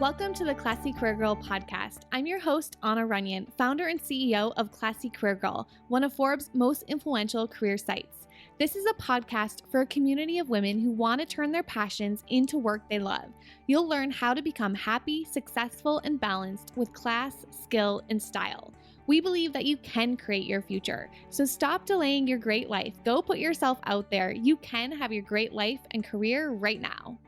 Welcome to the Classy Career Girl podcast. I'm your host, Anna Runyon, founder and CEO of Classy Career Girl, one of Forbes' most influential career sites. This is a podcast for a community of women who want to turn their passions into work they love. You'll learn how to become happy, successful, and balanced with class, skill, and style. We believe that you can create your future. So stop delaying your great life. Go put yourself out there. You can have your great life and career right now.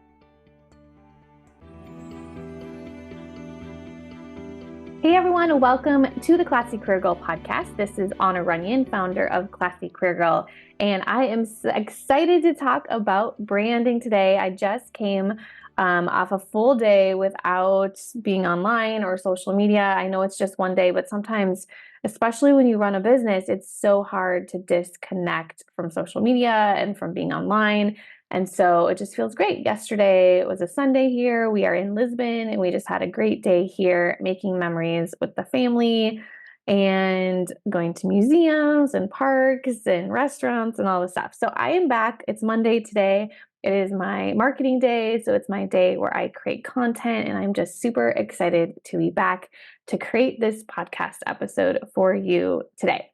Hey everyone, welcome to the Classy Career Girl podcast. This is Anna Runyon, founder of Classy Career Girl, and I am excited to talk about branding today. I just came off a full day without being online or social media. I know it's just one day, but sometimes, especially when you run a business, it's so hard to disconnect from social media and from being online. And so it just feels great. Yesterday it was a Sunday here. We are in Lisbon and we just had a great day here making memories with the family and going to museums and parks and restaurants and all the stuff. So I am back. It's Monday today. It is my marketing day. So it's my day where I create content and I'm just super excited to be back to create this podcast episode for you today.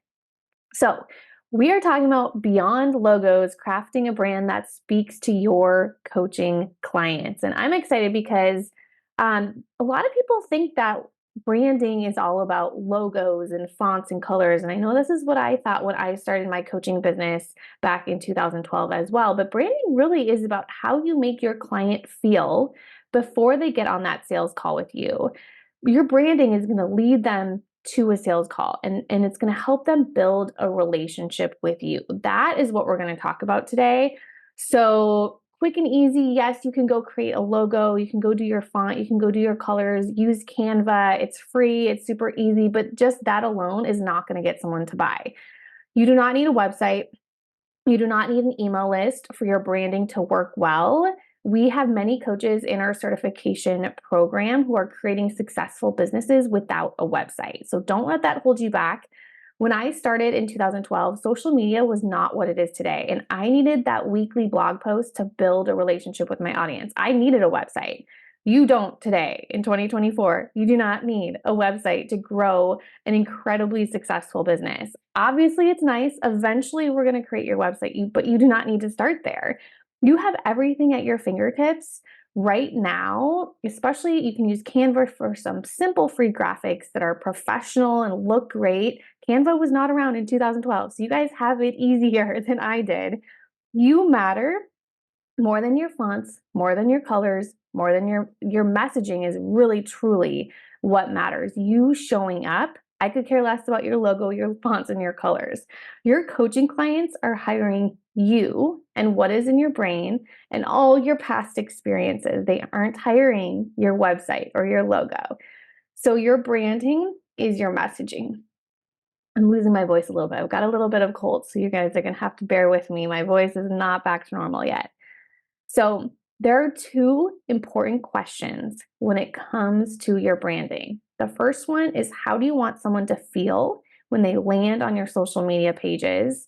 So we are talking about beyond logos, crafting a brand that speaks to your coaching clients. And I'm excited because a lot of people think that branding is all about logos and fonts and colors. And I know this is what I thought when I started my coaching business back in 2012 as well. But branding really is about how you make your client feel before they get on that sales call with you. Your branding is going to lead them to a sales call and it's going to help them build a relationship with you. That is what we're going to talk about today. So quick and easy. Yes, you can go create a logo. You can go do your font. You can go do your colors. Use Canva. It's free. It's super easy, but just that alone is not going to get someone to buy. You do not need a website. You do not need an email list for your branding to work well. We have many coaches in our certification program who are creating successful businesses without a website. So don't let that hold you back. When I started in 2012, social media was not what it is today. And I needed that weekly blog post to build a relationship with my audience. I needed a website. You don't today in 2024. You do not need a website to grow an incredibly successful business. Obviously, it's nice. Eventually, we're going to create your website, but you do not need to start there. You have everything at your fingertips right now, especially you can use Canva for some simple free graphics that are professional and look great. Canva was not around in 2012, so you guys have it easier than I did. You matter more than your fonts, more than your colors, more than your messaging is really, truly what matters. You showing up. I could care less about your logo, your fonts, and your colors. Your coaching clients are hiring you and what is in your brain and all your past experiences. They aren't hiring your website or your logo. So your branding is your messaging. I'm losing my voice a little bit. I've got a little bit of cold, so you guys are going to have to bear with me. My voice is not back to normal yet. So there are two important questions when it comes to your branding. The first one is, how do you want someone to feel when they land on your social media pages,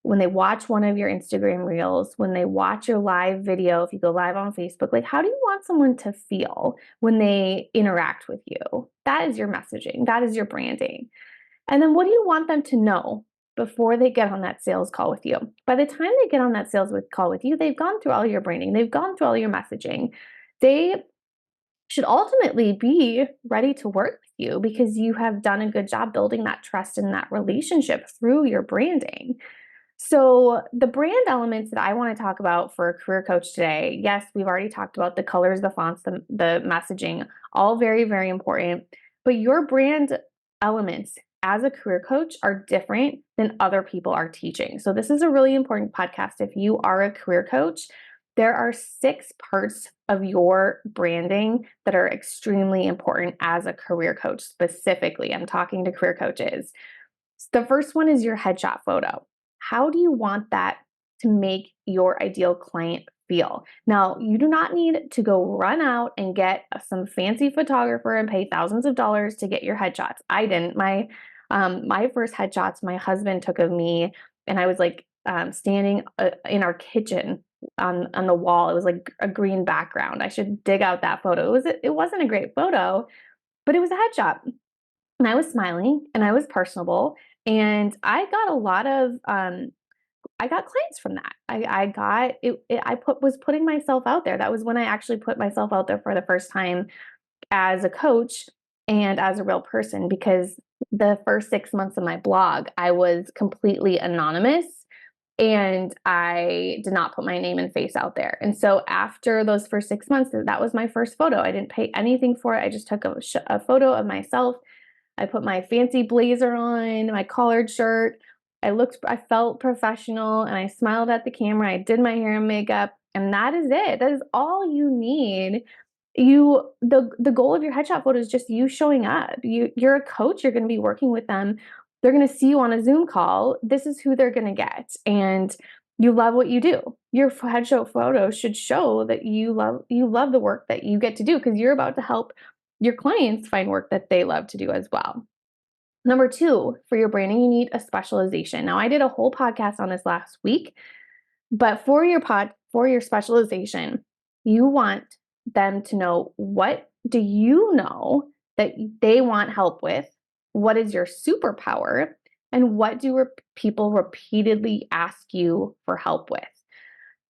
when they watch one of your Instagram reels, when they watch your live video, if you go live on Facebook? Like, how do you want someone to feel when they interact with you? That is your messaging. That is your branding. And then what do you want them to know before they get on that sales call with you? By the time they get on that sales call with you, they've gone through all your branding. They've gone through all your messaging. They should ultimately be ready to work with you because you have done a good job building that trust and that relationship through your branding. So the brand elements that I want to talk about for a career coach today, yes, we've already talked about the colors, the fonts, the messaging, all very, very important. But your brand elements as a career coach are different than other people are teaching. So this is a really important podcast. If you are a career coach, there are 6 parts of your branding that are extremely important as a career coach. Specifically, I'm talking to career coaches. The first one is your headshot photo. How do you want that to make your ideal client feel? Now, you do not need to go run out and get some fancy photographer and pay thousands of dollars to get your headshots. I didn't. My first headshots my husband took of me, and I was like standing in our kitchen on the wall. It was like a green background. I should dig out that photo. It wasn't a great photo, but it was a headshot. And I was smiling and I was personable. And I got a lot of I got clients from that. I got was putting myself out there. That was when I actually put myself out there for the first time as a coach and as a real person, because the first 6 months of my blog, I was completely anonymous and I did not put my name and face out there. And so after those first 6 months, that was my first photo. I didn't pay anything for it. I just took a photo of myself. I put my fancy blazer on, my collared shirt. I felt professional and I smiled at the camera. I did my hair and makeup, and that is it. That is all you need. The goal of your headshot photo is just you showing up. You're a coach, you're going to be working with them. They're going to see you on a Zoom call. This is who they're going to get. And you love what you do. Your headshot photo should show that you love the work that you get to do, because you're about to help your clients find work that they love to do as well. Number two, for your branding, you need a specialization. Now, I did a whole podcast on this last week, but for your specialization, you want them to know, what do you know that they want help with? What is your superpower? And what do people repeatedly ask you for help with?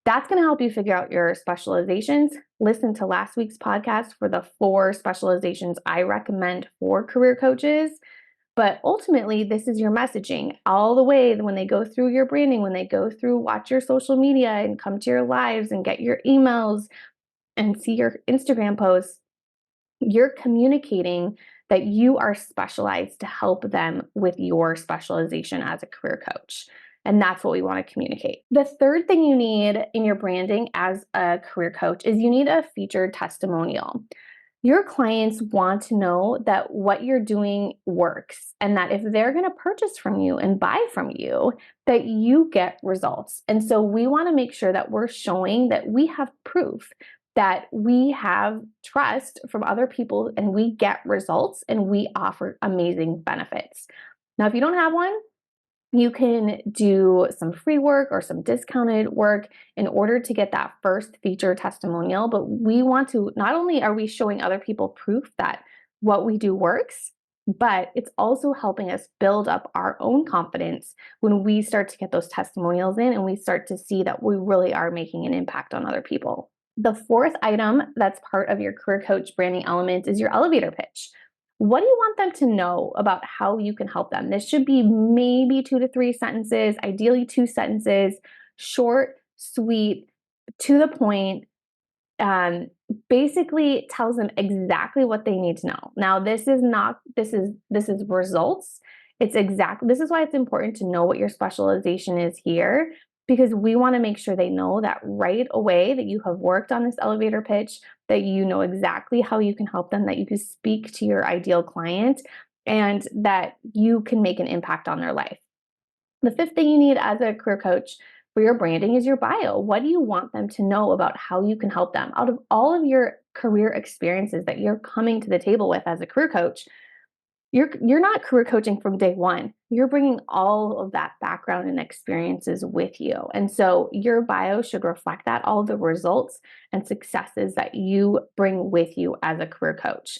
That's going to help you figure out your specializations. Listen to last week's podcast for the 4 specializations I recommend for career coaches. But ultimately, this is your messaging all the way when they go through your branding, when they go through, watch your social media and come to your lives and get your emails and see your Instagram posts. You're communicating that you are specialized to help them with your specialization as a career coach. And that's what we want to communicate. The third thing you need in your branding as a career coach is you need a featured testimonial. Your clients want to know that what you're doing works, and that if they're going to purchase from you and buy from you, that you get results. And so we want to make sure that we're showing that we have proof, that we have trust from other people and we get results and we offer amazing benefits. Now, if you don't have one, you can do some free work or some discounted work in order to get that first feature testimonial. But we want to, not only are we showing other people proof that what we do works, but it's also helping us build up our own confidence when we start to get those testimonials in and we start to see that we really are making an impact on other people. The fourth item that's part of your career coach branding element is your elevator pitch. What do you want them to know about how you can help them? This should be maybe 2 to 3 sentences, ideally 2 sentences, short, sweet, to the point. Basically tells them exactly what they need to know. Now, this is results. This is why it's important to know what your specialization is here, because we want to make sure they know that right away that you have worked on this elevator pitch, that you know exactly how you can help them, that you can speak to your ideal client, and that you can make an impact on their life. The fifth thing you need as a career coach for your branding is your bio. What do you want them to know about how you can help them? Out of all of your career experiences that you're coming to the table with as a career coach, you're not career coaching from day one. You're bringing all of that background and experiences with you. And so your bio should reflect that, all the results and successes that you bring with you as a career coach.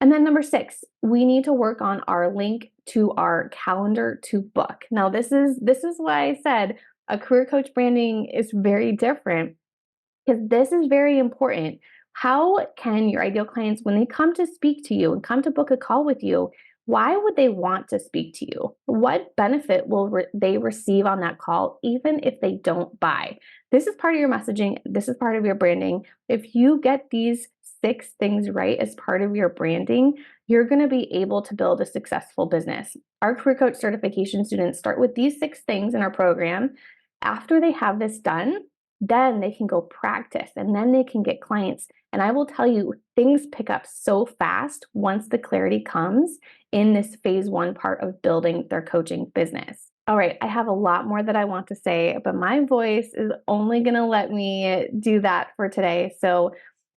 And then number 6, we need to work on our link to our calendar to book. Now, this is why I said a career coach branding is very different, because this is very important. How can your ideal clients, when they come to speak to you and come to book a call with you, why would they want to speak to you? What benefit will they receive on that call, even if they don't buy? This is part of your messaging. This is part of your branding. If you get these 6 things right as part of your branding, you're going to be able to build a successful business. Our career coach certification students start with these 6 things in our program. After they have this done, then they can go practice and then they can get clients. And I will tell you, things pick up so fast once the clarity comes in this phase 1 part of building their coaching business. All right, I have a lot more that I want to say, but my voice is only going to let me do that for today. So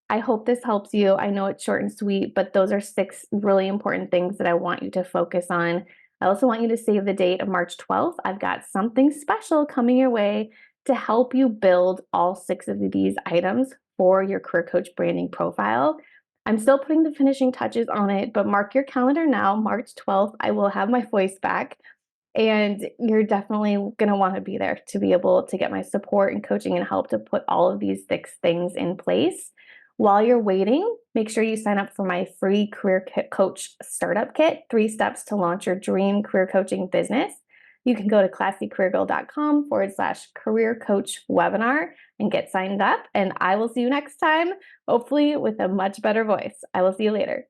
I hope this helps you. I know it's short and sweet, but those are 6 really important things that I want you to focus on. I also want you to save the date of March 12th. I've got something special coming your way. to help you build all 6 of these items for your career coach branding profile. I'm still putting the finishing touches on it, but mark your calendar now, March 12th, I will have my voice back. And you're definitely going to want to be there to be able to get my support and coaching and help to put all of these 6 things in place. While you're waiting, make sure you sign up for my free career coach startup kit, 3 steps to launch your dream career coaching business. You can go to classycareergirl.com/career coach webinar and get signed up. And I will see you next time, hopefully with a much better voice. I will see you later.